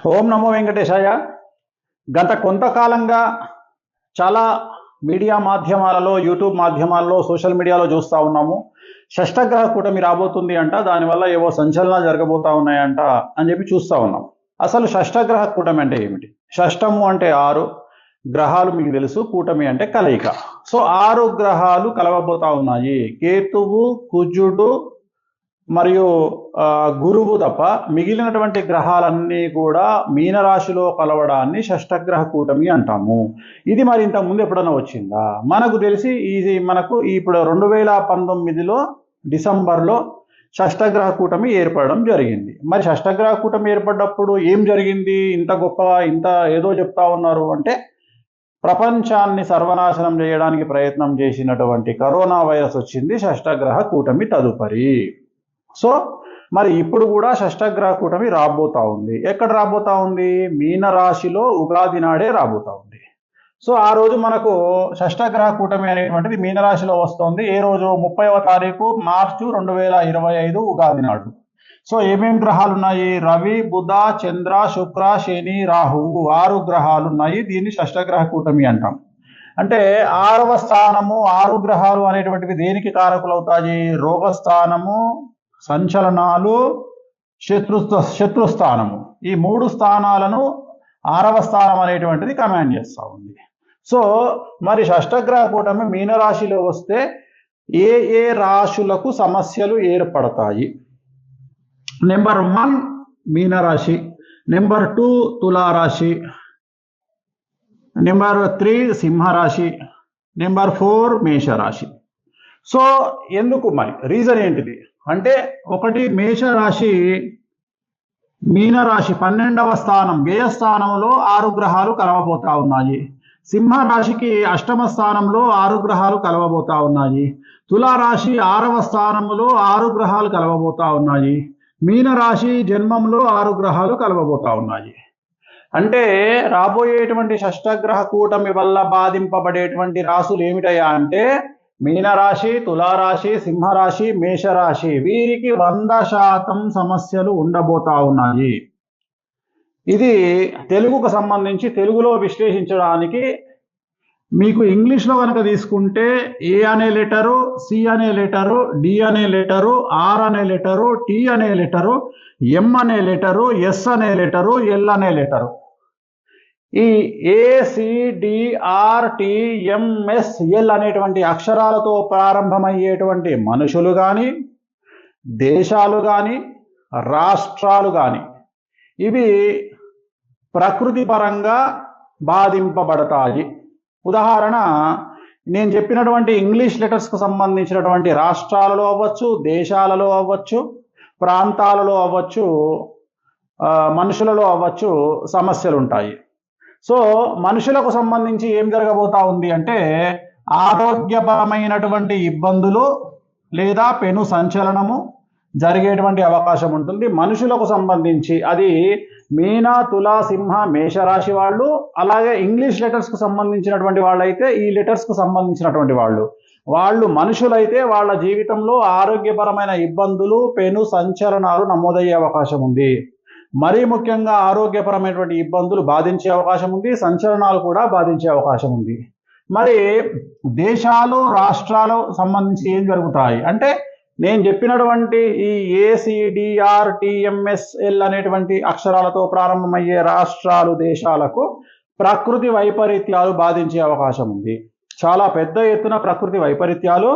ఓం నమో వెంకటేశాయ. గత కొంతకాలంగా చాలా మీడియా మాధ్యమాలలో, యూట్యూబ్ మాధ్యమాలలో, సోషల్ మీడియాలో చూస్తూ ఉన్నాము. షష్టగ్రహ కూటమి రాబోతుంది అంట, దానివల్ల ఏవో సంచలనాలు జరగబోతా ఉన్నాయంట అని చెప్పి చూస్తూ ఉన్నాం. అసలు షష్టగ్రహ కూటమి అంటే ఏమిటి? షష్టము అంటే 6 గ్రహాలు మీకు తెలుసు, కూటమి అంటే కలయిక. సో 6 గ్రహాలు కలవబోతా ఉన్నాయి. కేతువు, కుజుడు మరియు గురువు తప్ప మిగిలినటువంటి గ్రహాలన్నీ కూడా మీనరాశిలో కలవడాన్ని షష్టగ్రహ కూటమి అంటాము. ఇది మరి ఇంతకుముందు ఎప్పుడైనా వచ్చిందా? మనకు తెలిసి మనకు ఇప్పుడు 2019లో డిసెంబర్లో షష్టగ్రహ కూటమి ఏర్పడడం జరిగింది. మరి షష్టగ్రహ కూటమి ఏర్పడినప్పుడు ఏం జరిగింది? ఇంత గొప్పగా ఇంత ఏదో చెప్తా ఉన్నారు అంటే, ప్రపంచాన్ని సర్వనాశనం చేయడానికి ప్రయత్నం చేసినటువంటి కరోనా వైరస్ వచ్చింది షష్టగ్రహ కూటమి తదుపరి. సో మరి ఇప్పుడు కూడా షష్టగ్రహ కూటమి రాబోతా ఉంది. ఎక్కడ రాబోతా ఉంది? మీనరాశిలో ఉగాది నాడే రాబోతా ఉంది. సో ఆ రోజు మనకు షష్టగ్రహ కూటమి అనేటువంటిది మీనరాశిలో వస్తుంది. ఏ రోజు? 30వ తారీఖు మార్చి 2025 ఉగాది నాడు. సో ఏమేమి గ్రహాలు ఉన్నాయి? రవి, బుధ, చంద్ర, శుక్ర, శని, రాహువు 6 గ్రహాలు ఉన్నాయి. దీన్ని షష్టగ్రహ కూటమి అంటాం. అంటే 6వ స్థానము, 6 గ్రహాలు అనేటువంటివి దేనికి కారకులు అవుతాయి? రోగస్థానము, సంచలనాలు, శత్రుస్థానము. ఈ 3 స్థానాలను 6వ స్థానం అనేటువంటిది కమాండ్ చేస్తూ ఉంది. సో మరి షష్టగ్రహ కూటమి మీనరాశిలో వస్తే ఏ ఏ రాశులకు సమస్యలు ఏర్పడతాయి? నెంబర్ 1 మీనరాశి, నెంబర్ 2 తులారాశి, నెంబర్ 3 సింహరాశి, నెంబర్ 4 మేషరాశి. సో ఎందుకు మరి? రీజన్ ఏంటిది అంటే, ఒకటి మేషరాశి, మీనరాశి 12వ స్థానం వ్యయస్థానంలో 6 గ్రహాలు కలవబోతా ఉన్నాయి. సింహరాశికి 8వ స్థానంలో 6 గ్రహాలు కలవబోతా ఉన్నాయి. తులారాశి 6వ స్థానంలో 6 గ్రహాలు కలవబోతా ఉన్నాయి. మీనరాశి జన్మంలో 6 గ్రహాలు కలవబోతా ఉన్నాయి. అంటే రాబోయేటువంటి షష్టగ్రహ కూటమి వల్ల బాధింపబడేటువంటి రాశులు ఏమిటయ్యా అంటే, మీనరాశి, తులారాశి, సింహరాశి, మేషరాశి. వీరికి 100% సమస్యలు ఉండబోతా ఉన్నాయి. ఇది తెలుగుకు సంబంధించి తెలుగులో విశ్లేషించడానికి మీకు ఇంగ్లీష్లో కనుక తీసుకుంటే ఏ అనే లెటరు, సి అనే లెటరు, డి అనే లెటరు, ఆర్ అనే లెటరు, టి అనే లెటరు, ఎం అనే లెటరు, ఎస్ అనే లెటరు, ఎల్ అనే లెటరు. ఈ ACDRTMSL అనేటువంటి అక్షరాలతో ప్రారంభమయ్యేటువంటి మనుషులు కానీ, దేశాలు కానీ, రాష్ట్రాలు కానీ ఇవి ప్రకృతి పరంగా బాధింపబడతాయి. ఉదాహరణ, నేను చెప్పినటువంటి ఇంగ్లీష్ లెటర్స్కు సంబంధించినటువంటి రాష్ట్రాలలో అవ్వచ్చు, దేశాలలో అవ్వచ్చు, ప్రాంతాలలో అవ్వచ్చు, మనుషులలో అవ్వచ్చు సమస్యలు ఉంటాయి. సో మనుషులకు సంబంధించి ఏం జరగబోతా ఉంది అంటే, ఆరోగ్యపరమైనటువంటి ఇబ్బందులు లేదా పెను సంచలనము జరిగేటువంటి అవకాశం ఉంటుంది. మనుషులకు సంబంధించి అది మీన, తుల, సింహ, మేషరాశి వాళ్ళు, అలాగే ఇంగ్లీష్ లెటర్స్కు సంబంధించినటువంటి వాళ్ళైతే ఈ లెటర్స్కు సంబంధించినటువంటి వాళ్ళు మనుషులైతే వాళ్ళ జీవితంలో ఆరోగ్యపరమైన ఇబ్బందులు, పెను సంచలనాలు నమోదయ్యే అవకాశం ఉంది. మరీ ముఖ్యంగా ఆరోగ్యపరమైనటువంటి ఇబ్బందులు బాధించే అవకాశం ఉంది, సంచలనాలు కూడా బాధించే అవకాశం ఉంది. మరి దేశాలు, రాష్ట్రాలు సంబంధించి ఏం జరుగుతాయి అంటే, నేను చెప్పినటువంటి ఈ ACDRTMSL అనేటువంటి అక్షరాలతో ప్రారంభమయ్యే రాష్ట్రాలు, దేశాలకు ప్రకృతి వైపరీత్యాలు బాధించే అవకాశం ఉంది. చాలా పెద్ద ఎత్తున ప్రకృతి వైపరీత్యాలు,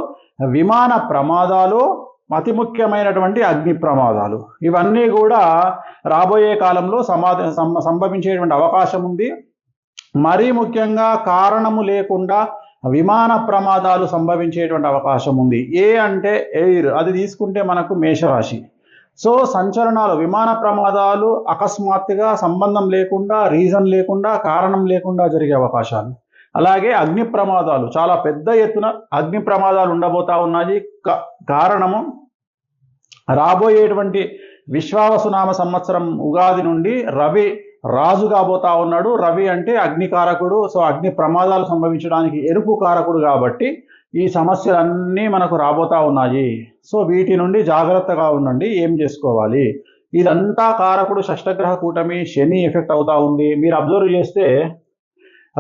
విమాన ప్రమాదాలు, అతి ముఖ్యమైనటువంటి అగ్ని ప్రమాదాలు, ఇవన్నీ కూడా రాబోయే కాలంలో సంభవించేటువంటి అవకాశం ఉంది. మరీ ముఖ్యంగా కారణము లేకుండా విమాన ప్రమాదాలు సంభవించేటువంటి అవకాశం ఉంది. ఏ అంటే ఎయిర్, అది తీసుకుంటే మనకు మేషరాశి. సో సంచలనాలు, విమాన ప్రమాదాలు అకస్మాత్తుగా సంబంధం లేకుండా, రీజన్ లేకుండా, కారణం లేకుండా జరిగే అవకాశాలు. అలాగే అగ్ని ప్రమాదాలు, చాలా పెద్ద ఎత్తున అగ్ని ప్రమాదాలు ఉండబోతా ఉన్నాయి. కారణము, రాబోయేటువంటి విశ్వావసునామ సంవత్సరం ఉగాది నుండి రవి రాజు కాబోతా ఉన్నాడు. రవి అంటే అగ్నికారకుడు. సో అగ్ని ప్రమాదాలు సంభవించడానికి ఎరుపు కారకుడు కాబట్టి ఈ సమస్యలన్నీ మనకు రాబోతా ఉన్నాయి. సో వీటి నుండి జాగ్రత్తగా ఉండండి. ఏం చేసుకోవాలి? ఇదంతా కారకుడు షష్టగ్రహ కూటమి శని ఎఫెక్ట్ అవుతా ఉంది. మీరు అబ్జర్వ్ చేస్తే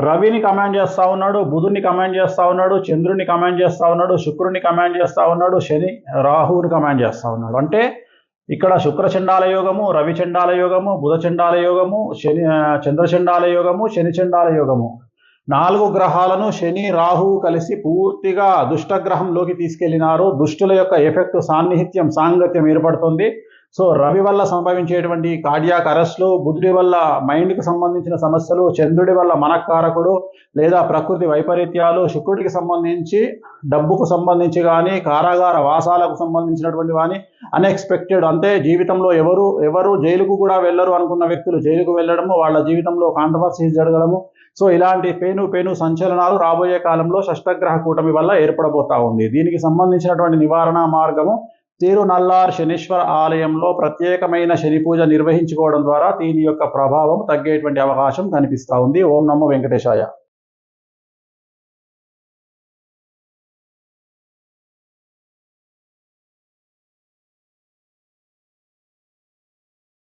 రవిని కమాండ్ చేస్తా ఉన్నాడు, బుధుని కమాండ్ చేస్తా ఉన్నాడు, చంద్రుని కమాండ్ చేస్తా ఉన్నాడు, శుక్రుని కమాండ్ చేస్తా ఉన్నాడు, శని రాహువుని కమాండ్ చేస్తా ఉన్నాడు. అంటే ఇక్కడ శుక్ర చండాల యోగము, రవి చండాల యోగము, బుధ చండాల యోగము, చంద్ర చండాల యోగము, శని చండాల యోగము, 4 గ్రహాలను శని రాహువు కలిసి పూర్తిగా దుష్టగ్రహంలోకి తీసుకెళ్లినారు. దుష్టుల యొక్క ఎఫెక్ట్ సాంగత్యం ఏర్పడుతుంది. సో రవి వల్ల సంభవించేటువంటి కార్డియాక్ అరెస్ట్లు, బుధుడి వల్ల మైండ్కి సంబంధించిన సమస్యలు, చంద్రుడి వల్ల మనఃకారకుడు లేదా ప్రకృతి వైపరీత్యాలు, శుక్రుడికి సంబంధించి డబ్బుకు సంబంధించి కానీ, కారాగార వాసాలకు సంబంధించినటువంటి కానీ అన్ఎక్స్పెక్టెడ్, అంటే జీవితంలో ఎవరు జైలుకు కూడా వెళ్ళరు అనుకున్న వ్యక్తులు జైలుకు వెళ్ళడము, వాళ్ళ జీవితంలో కాంట్రవర్సీస్ జరగడము. సో ఇలాంటి పేను సంచలనాలు రాబోయే కాలంలో షష్టగ్రహ కూటమి వల్ల ఏర్పడబోతా ఉంది. దీనికి సంబంధించినటువంటి నివారణ మార్గము తిరునల్లార్ శనీశ్వర ఆలయంలో ప్రత్యేకమైన శని పూజ నిర్వహించుకోవడం ద్వారా దీని యొక్క ప్రభావం తగ్గేటువంటి అవకాశం కనిపిస్తూ ఉంది. ఓం నమో వెంకటేశాయ.